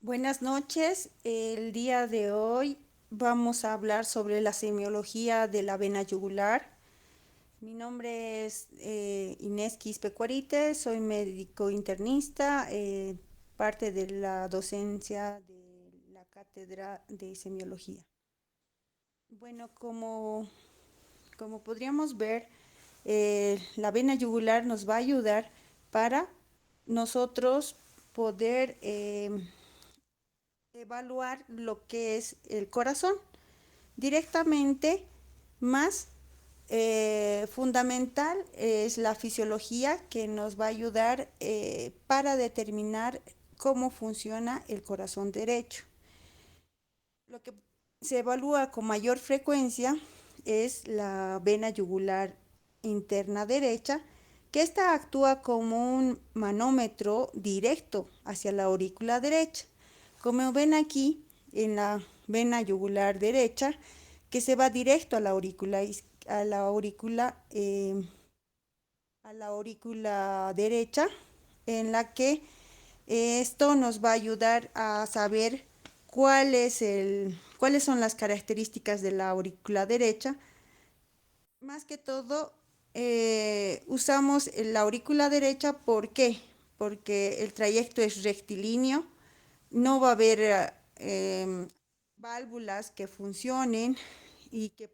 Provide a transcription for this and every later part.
Buenas noches. El día de hoy vamos a hablar sobre la semiología de la vena yugular. Mi nombre es Inés Quispe Cuarite, soy médico internista, parte de la docencia de la cátedra de semiología. Bueno, como podríamos ver, la vena yugular nos va a ayudar para nosotros poder evaluar lo que es el corazón directamente, más fundamental es la fisiología que nos va a ayudar para determinar cómo funciona el corazón derecho. Lo que se evalúa con mayor frecuencia es la vena yugular interna derecha, que esta actúa como un manómetro directo hacia la aurícula derecha. Como ven aquí en la vena yugular derecha, que se va directo a la aurícula, a la aurícula, a la aurícula derecha, en la que esto nos va a ayudar a saber cuáles son las características de la aurícula derecha. Más que todo, usamos la aurícula derecha, ¿por qué? Porque el trayecto es rectilíneo, no va a haber válvulas que funcionen y que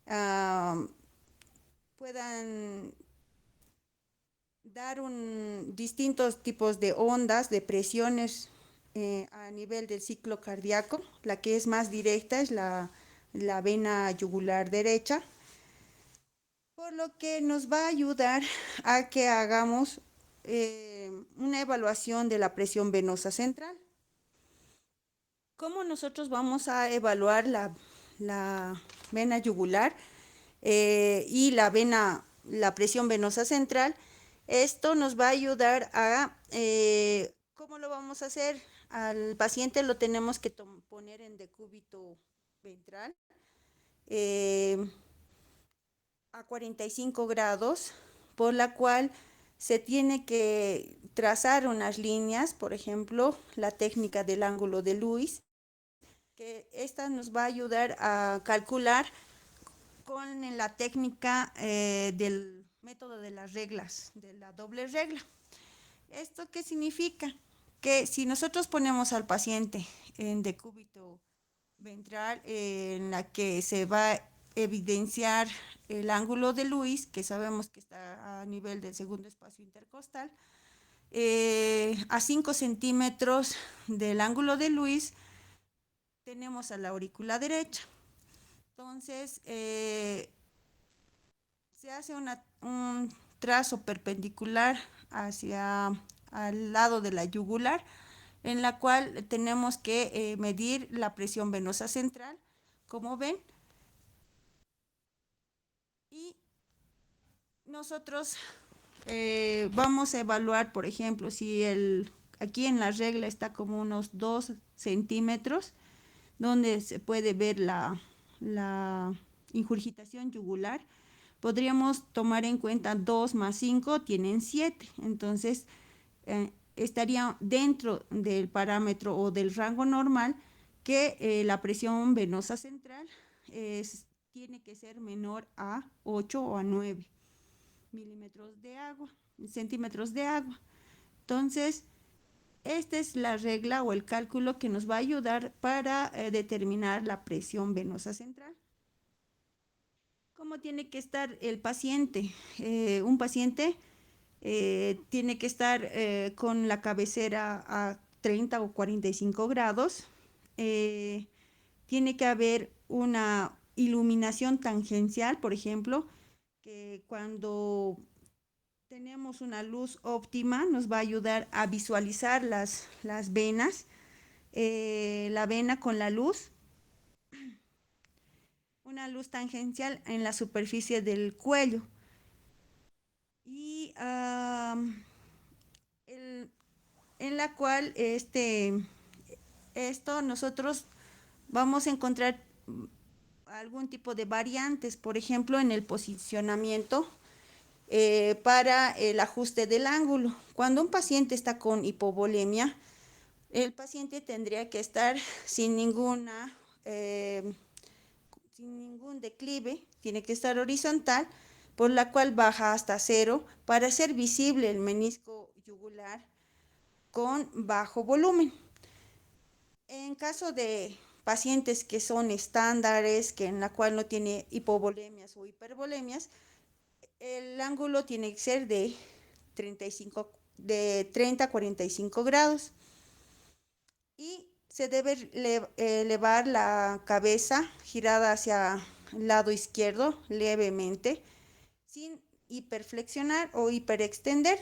ah, puedan dar distintos tipos de ondas, de presiones a nivel del ciclo cardíaco. La que es más directa es la vena yugular derecha, por lo que nos va a ayudar a que hagamos una evaluación de la presión venosa central. ¿Cómo nosotros vamos a evaluar la vena yugular y la presión venosa central? Esto nos va a ayudar ¿cómo lo vamos a hacer? Al paciente lo tenemos que poner en decúbito ventral eh, a 45 grados, por la cual se tiene que trazar unas líneas, por ejemplo, la técnica del ángulo de Lewis, que esta nos va a ayudar a calcular con la técnica del método de las reglas, de la doble regla. ¿Esto qué significa? Que si nosotros ponemos al paciente en decúbito ventral, en la que se va a evidenciar el ángulo de Lewis, que sabemos que está a nivel del segundo espacio intercostal, a 5 centímetros del ángulo de Lewis tenemos a la aurícula derecha. Entonces, se hace un trazo perpendicular hacia al lado de la yugular, en la cual tenemos que medir la presión venosa central, como ven, y nosotros vamos a evaluar, por ejemplo, si aquí en la regla está como unos 2 centímetros, donde se puede ver la ingurgitación yugular. Podríamos tomar en cuenta 2 más 5 tienen 7, entonces estaría dentro del parámetro o del rango normal, que la presión venosa central tiene que ser menor a 8 o a 9 milímetros de agua, centímetros de agua. Entonces, esta es la regla o el cálculo que nos va a ayudar para determinar la presión venosa central. ¿Cómo tiene que estar el paciente? Un paciente tiene que estar con la cabecera a 30 o 45 grados. Eh, Tiene que haber una iluminación tangencial, por ejemplo, que cuando tenemos una luz óptima nos va a ayudar a visualizar las venas, la vena con la luz, una luz tangencial en la superficie del cuello. Y el, en la cual esto nosotros vamos a encontrar algún tipo de variantes, por ejemplo, en el posicionamiento para el ajuste del ángulo. Cuando un paciente está con hipovolemia, El paciente tendría que estar sin eh, sin ningún declive, tiene que estar horizontal, por la cual baja hasta cero para hacer visible el menisco yugular con bajo volumen. En caso de pacientes que son estándares, que en la cual no tiene hipovolemias o hipervolemias, el ángulo tiene que ser de 35, de 30 a 45 grados y se debe elevar la cabeza girada hacia el lado izquierdo levemente, sin hiperflexionar o hiperextender.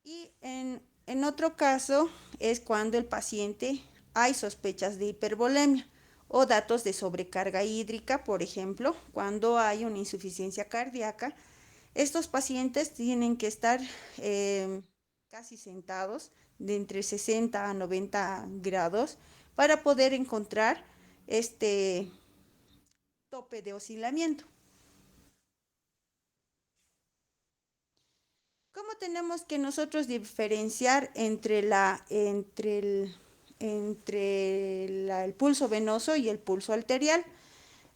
Y en otro caso es cuando el paciente hay sospechas de hipervolemia o datos de sobrecarga hídrica, por ejemplo, cuando hay una insuficiencia cardíaca. Estos pacientes tienen que estar casi sentados de entre 60 a 90 grados para poder encontrar este tope de oscilamiento. ¿Cómo tenemos que nosotros diferenciar el pulso venoso y el pulso arterial?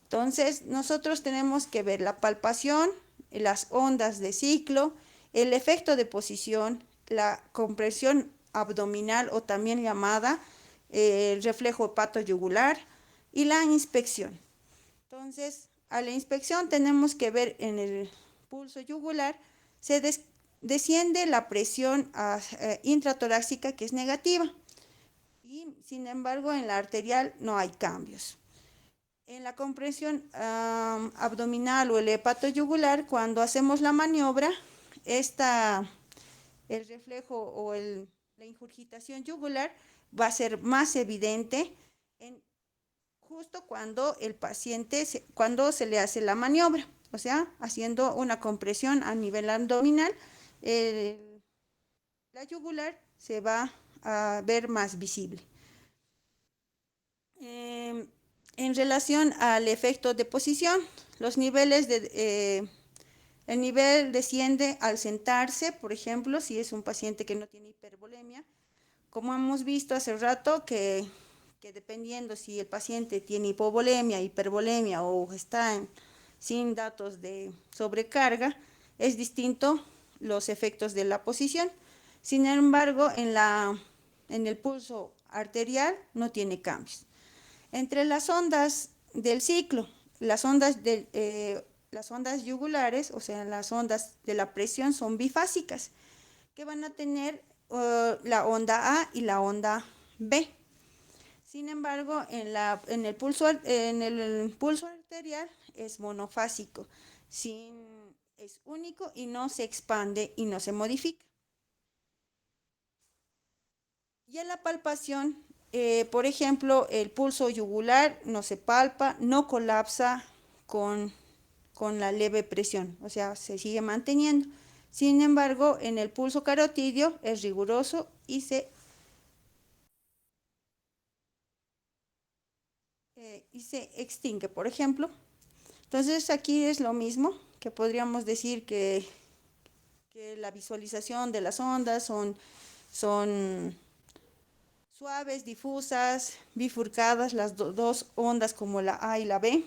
Entonces, nosotros tenemos que ver la palpación, las ondas de ciclo, el efecto de posición, la compresión abdominal o también llamada el reflejo hepatoyugular y la inspección. Entonces, a la inspección tenemos que ver en el pulso yugular, se desciende la presión intratorácica, que es negativa, y sin embargo en la arterial no hay cambios. En la compresión abdominal o el hepatoyugular, cuando hacemos la maniobra, el reflejo la ingurgitación yugular va a ser más evidente en justo cuando cuando se le hace la maniobra, o sea, haciendo una compresión a nivel abdominal, el- la yugular se va a ver más visible. Eh, en relación al efecto de posición, los niveles el nivel desciende al sentarse, por ejemplo, si es un paciente que no tiene hipervolemia, como hemos visto hace rato que dependiendo si el paciente tiene hipovolemia, hipervolemia o está sin datos de sobrecarga, es distinto los efectos de la posición. Sin embargo, en el pulso arterial no tiene cambios. Entre las ondas del ciclo, las ondas yugulares, o sea, las ondas de la presión son bifásicas, que van a tener la onda A y la onda B. Sin embargo, en el pulso arterial es monofásico, es único y no se expande y no se modifica. Y en la palpación, por ejemplo, el pulso yugular no se palpa, no colapsa con, con la leve presión, o sea, se sigue manteniendo. Sin embargo, en el pulso carotidio es riguroso y se extingue, por ejemplo. Entonces aquí es lo mismo, que podríamos decir que la visualización de las ondas son suaves, difusas, bifurcadas, las dos ondas como la A y la B.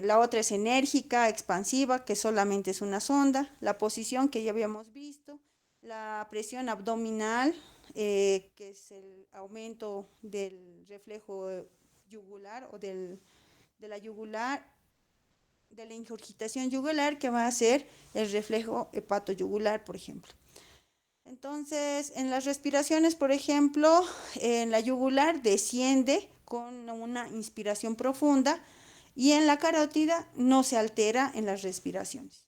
La otra es enérgica, expansiva, que solamente es una sonda. La posición que ya habíamos visto. La presión abdominal, que es el aumento del reflejo yugular o de la yugular, de la ingurgitación yugular, que va a ser el reflejo hepatoyugular, por ejemplo. Entonces, en las respiraciones, por ejemplo, en la yugular desciende con una inspiración profunda y en la carótida no se altera en las respiraciones.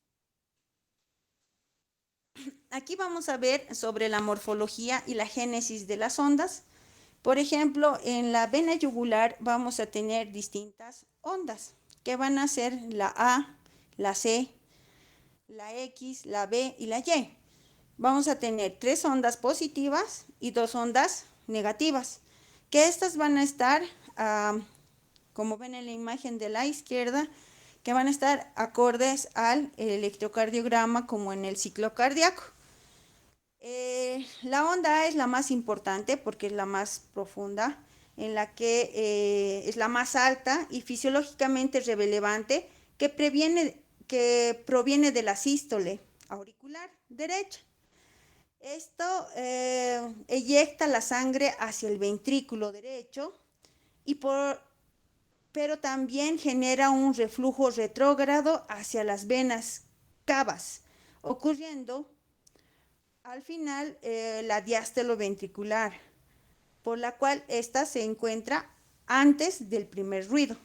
Aquí vamos a ver sobre la morfología y la génesis de las ondas. Por ejemplo, en la vena yugular vamos a tener distintas ondas, que van a ser la A, la C, la X, la B y la Y. Vamos a tener tres ondas positivas y dos ondas negativas, que estas van a estar, como ven en la imagen de la izquierda, que van a estar acordes al electrocardiograma como en el ciclo cardíaco. La onda A es la más importante porque es la más profunda, en la que es la más alta y fisiológicamente relevante que proviene de la sístole auricular derecha. Esto eyecta la sangre hacia el ventrículo derecho y pero también genera un reflujo retrógrado hacia las venas cavas, ocurriendo al final la diástole ventricular, por la cual ésta se encuentra antes del primer ruido.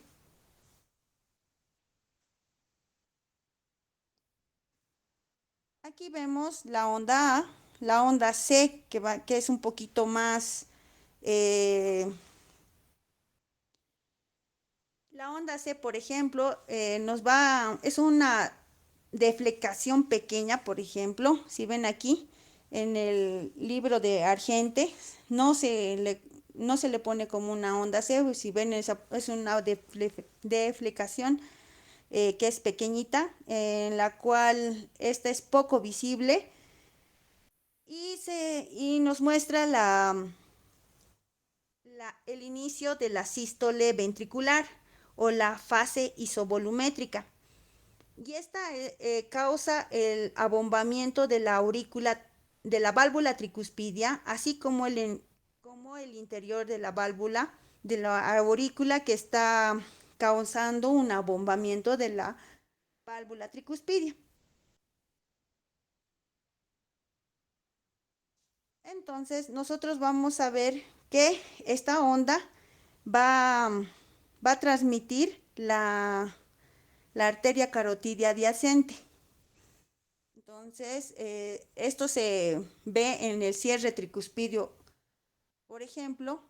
Aquí vemos la onda A, la onda C, que es un poquito más. eh, la onda C, por ejemplo, es una deflecación pequeña, por ejemplo, si ven aquí en el libro de Argente, no se le, no se le pone como una onda C, si ven es una deflecación que es pequeñita, en la cual esta es poco visible y nos muestra el inicio de la sístole ventricular o la fase isovolumétrica. Y esta causa el abombamiento de la aurícula, de la válvula tricuspidia, así como el interior de la válvula, de la aurícula que está causando un abombamiento de la válvula tricuspidia. Entonces, nosotros vamos a ver que esta onda va, va a transmitir la arteria carotidia adyacente. Entonces, esto se ve en el cierre tricuspidio, por ejemplo,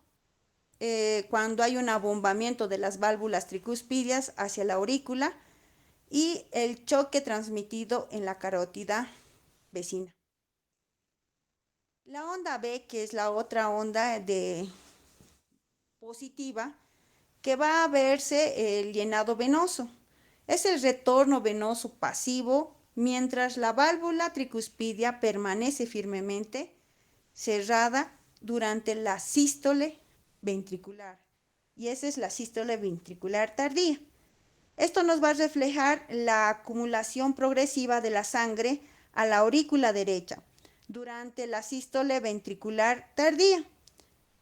cuando hay un abombamiento de las válvulas tricuspidias hacia la aurícula y el choque transmitido en la carótida vecina. La onda B, que es la otra onda positiva, que va a verse el llenado venoso. Es el retorno venoso pasivo mientras la válvula tricuspidia permanece firmemente cerrada durante la sístole ventricular. Y esa es la sístole ventricular tardía. Esto nos va a reflejar la acumulación progresiva de la sangre a la aurícula derecha durante la sístole ventricular tardía.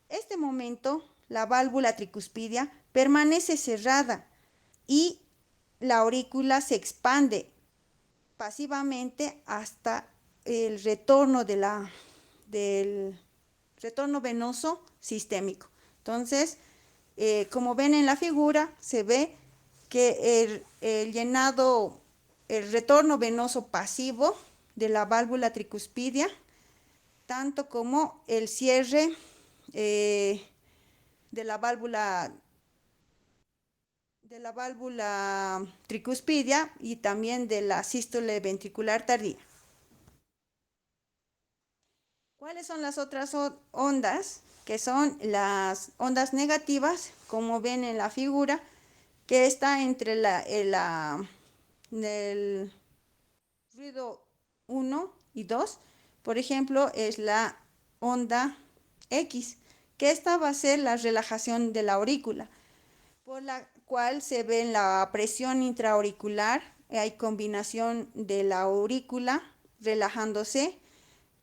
Este momento, la válvula tricuspidia permanece cerrada y la aurícula se expande pasivamente hasta el retorno del retorno venoso sistémico. Entonces, como ven en la figura, se ve que el retorno venoso pasivo de la válvula tricuspidia, tanto como el cierre eh, de la válvula tricuspidia y también de la sístole ventricular tardía. ¿Cuáles son las otras ondas? Que son las ondas negativas, como ven en la figura, que está entre el ruido 1 y 2. Por ejemplo, es la onda X, que esta va a ser la relajación de la aurícula, por la cual se ve la presión intraauricular, hay combinación de la aurícula relajándose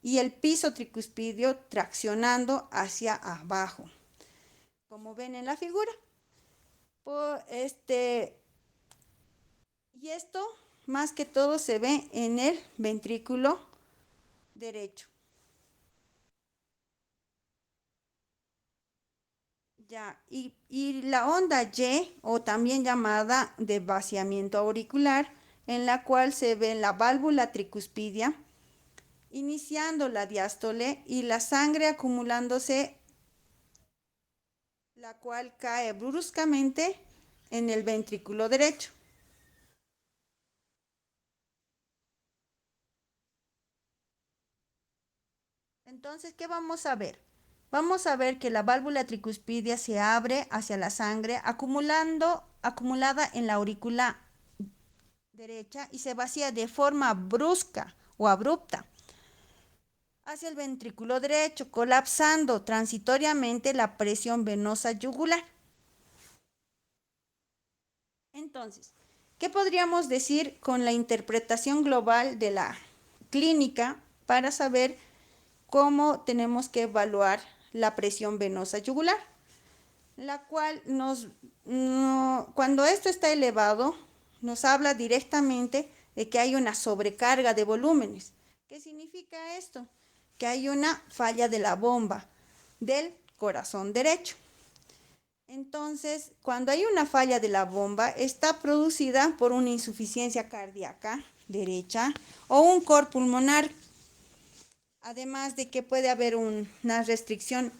y el piso tricuspidio traccionando hacia abajo, como ven en la figura. Y esto más que todo se ve en el ventrículo derecho. Ya, y la onda Y, o también llamada de vaciamiento auricular, en la cual se ve la válvula tricuspidia, iniciando la diástole y la sangre acumulándose, la cual cae bruscamente en el ventrículo derecho. Entonces, ¿qué vamos a ver? Vamos a ver que la válvula tricuspidia se abre hacia la sangre acumulada en la aurícula derecha y se vacía de forma brusca o abrupta hacia el ventrículo derecho, colapsando transitoriamente la presión venosa yugular. Entonces, ¿qué podríamos decir con la interpretación global de la clínica para saber cómo tenemos que evaluar la presión venosa yugular? La cual cuando esto está elevado, nos habla directamente de que hay una sobrecarga de volúmenes. ¿Qué significa esto? Que hay una falla de la bomba del corazón derecho. Entonces, cuando hay una falla de la bomba, está producida por una insuficiencia cardíaca derecha o un cor pulmonar, además de que puede haber una restricción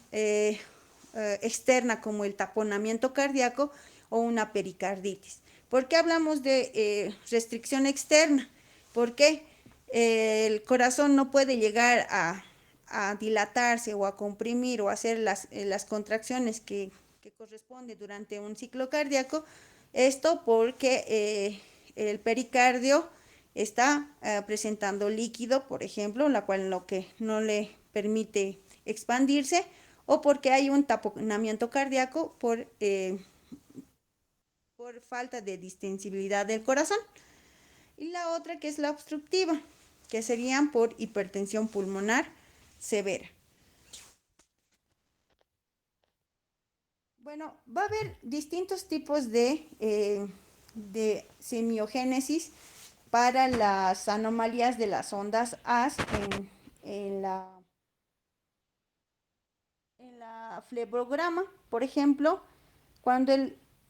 externa como el taponamiento cardíaco o una pericarditis. ¿Por qué hablamos de restricción externa? Porque el corazón no puede llegar a dilatarse o a comprimir o hacer las contracciones que corresponde durante un ciclo cardíaco. Esto porque el pericardio está presentando líquido, por ejemplo, la cual lo que no le permite expandirse, o porque hay un taponamiento cardíaco por falta de distensibilidad del corazón. Y la otra que es la obstructiva, que serían por hipertensión pulmonar severa. Bueno, va a haber distintos tipos de semiogénesis para las anomalías de las ondas AS en la, en la flebograma. Por ejemplo, cuando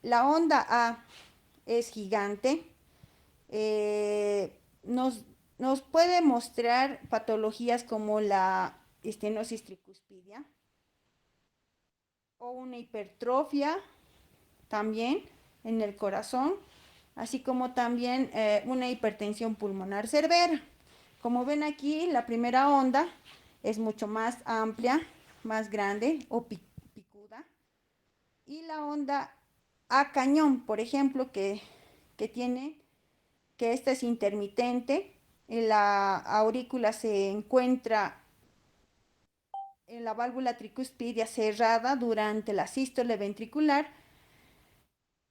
la onda A es gigante, nos puede mostrar patologías como la estenosis tricuspidia o una hipertrofia también en el corazón, así como también una hipertensión pulmonar severa. Como ven aquí, la primera onda es mucho más amplia, más grande o picuda. Y la onda A cañón, por ejemplo, que esta es intermitente, la aurícula se encuentra en la válvula tricuspidia cerrada durante la sístole ventricular,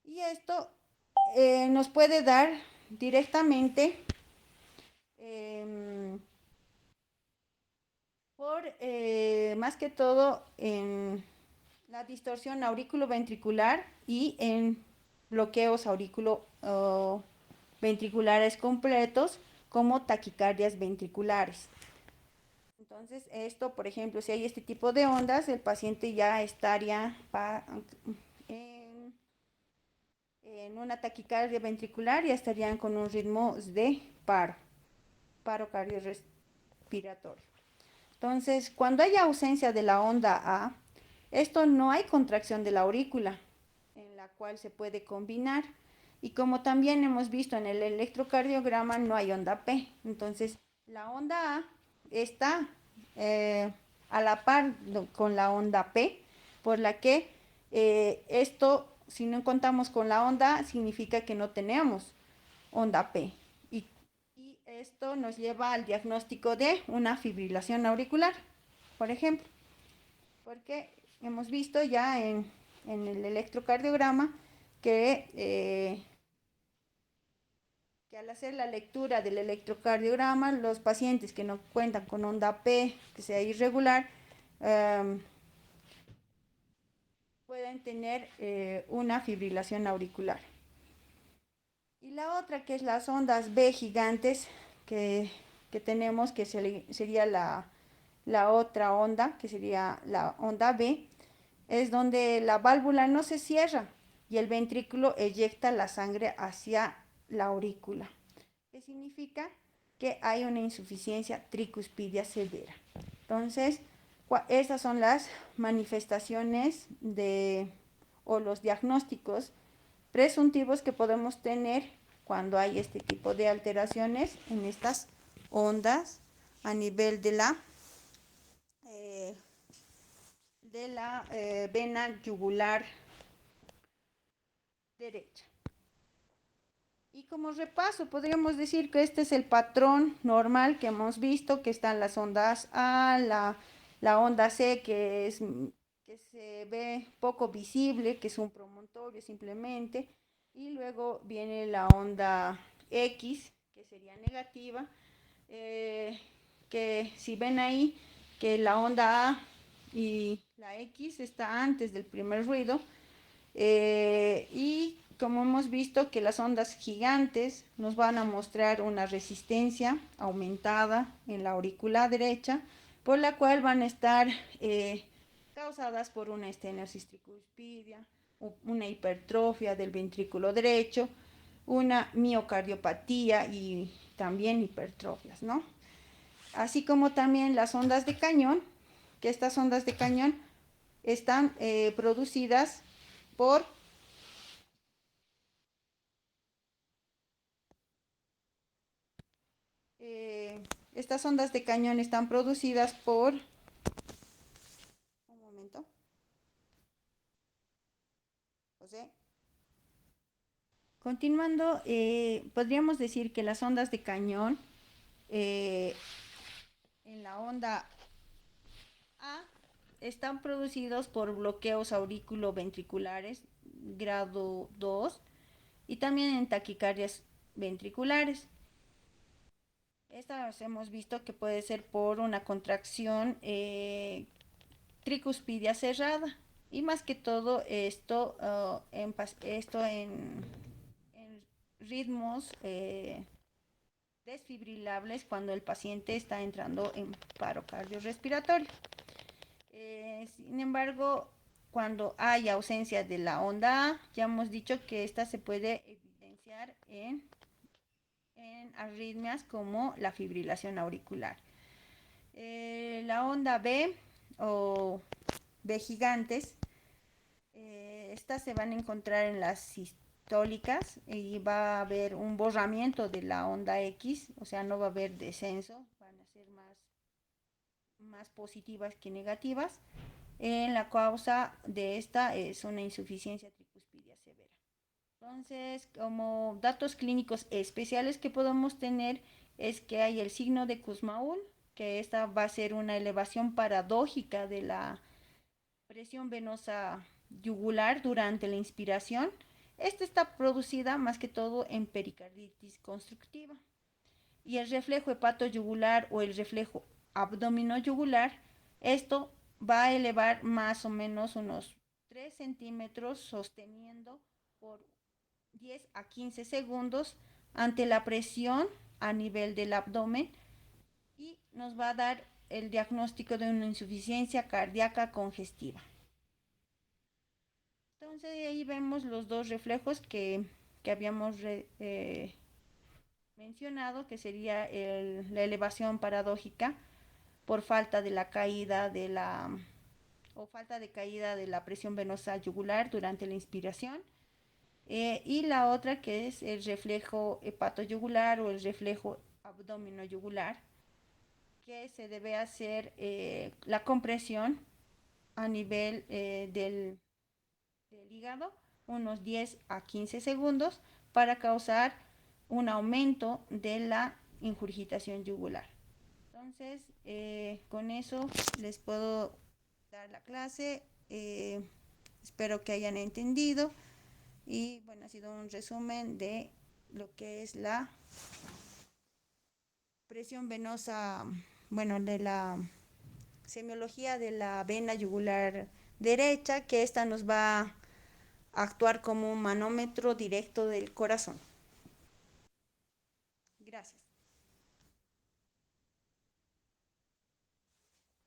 y esto nos puede dar directamente eh, por más que todo en la distorsión auriculoventricular y en bloqueos auriculoventriculares completos como taquicardias ventriculares. Entonces, esto, por ejemplo, si hay este tipo de ondas, el paciente ya estaría en, en una taquicardia ventricular, ya estarían con un ritmo de paro cardiorrespiratorio. Entonces, cuando hay ausencia de la onda A, esto no hay contracción de la aurícula, en la cual se puede combinar. Y como también hemos visto en el electrocardiograma, no hay onda P. Entonces, la onda A está a la par con la onda P, por la que esto, si no contamos con la onda, significa que no tenemos onda P. Y esto nos lleva al diagnóstico de una fibrilación auricular, por ejemplo, porque hemos visto ya en el electrocardiograma que al hacer la lectura del electrocardiograma, los pacientes que no cuentan con onda P, que sea irregular, pueden tener una fibrilación auricular. Y la otra, que es las ondas B gigantes que tenemos, que sería la otra onda, que sería la onda B, es donde la válvula no se cierra y el ventrículo eyecta la sangre hacia la aurícula. ¿Qué significa? Que hay una insuficiencia tricuspidia severa. Entonces, esas son las manifestaciones o los diagnósticos presuntivos que podemos tener cuando hay este tipo de alteraciones en estas ondas a nivel eh, de la vena yugular derecha. Y como repaso, podríamos decir que este es el patrón normal que hemos visto, que están las ondas A, la onda C, que se ve poco visible, que es un promontorio simplemente, y luego viene la onda X, que sería negativa, eh, que si ven ahí que la onda A y la X está antes del primer ruido, y como hemos visto que las ondas gigantes nos van a mostrar una resistencia aumentada en la aurícula derecha, por la cual van a estar causadas por una estenosis tricuspidia, una hipertrofia del ventrículo derecho, una miocardiopatía y también hipertrofias, ¿no? Así como también las ondas de cañón, que estas ondas de cañón están producidas por estas ondas de cañón están producidas por un momento, José. Continuando, podríamos decir que las ondas de cañón eh, en la onda A están producidos por bloqueos auriculoventriculares grado 2 y también en taquicardias ventriculares. Estas hemos visto que puede ser por una contracción tricuspidia cerrada. Y más que todo en ritmos desfibrilables cuando el paciente está entrando en paro cardiorrespiratorio. Sin embargo, cuando hay ausencia de la onda A, ya hemos dicho que esta se puede evidenciar en arritmias como la fibrilación auricular. La onda B o B gigantes, estas se van a encontrar en las sistólicas y va a haber un borramiento de la onda X, o sea, no va a haber descenso, van a ser más positivas que negativas. La causa de esta es una insuficiencia tricuspidia severa. Entonces, como datos clínicos especiales que podemos tener es que hay el signo de Kussmaul, que esta va a ser una elevación paradójica de la presión venosa yugular durante la inspiración. Esta está producida más que todo en pericarditis constructiva. Y el reflejo hepatoyugular o el reflejo abdomino-yugular, esto va a elevar más o menos unos 3 centímetros sosteniendo por 10 a 15 segundos ante la presión a nivel del abdomen y nos va a dar el diagnóstico de una insuficiencia cardíaca congestiva. Entonces ahí vemos los dos reflejos que habíamos mencionado, que sería la elevación paradójica por falta de la caída de la o falta de caída de la presión venosa yugular durante la inspiración, y la otra que es el reflejo hepatoyugular o el reflejo abdomino yugular, que se debe hacer la compresión a nivel del hígado unos 10 a 15 segundos para causar un aumento de la ingurgitación yugular. Entonces, con eso les puedo dar la clase. Espero que hayan entendido. Y bueno, ha sido un resumen de lo que es la presión venosa, bueno, de la semiología de la vena yugular derecha, que esta nos va a actuar como un manómetro directo del corazón. Gracias.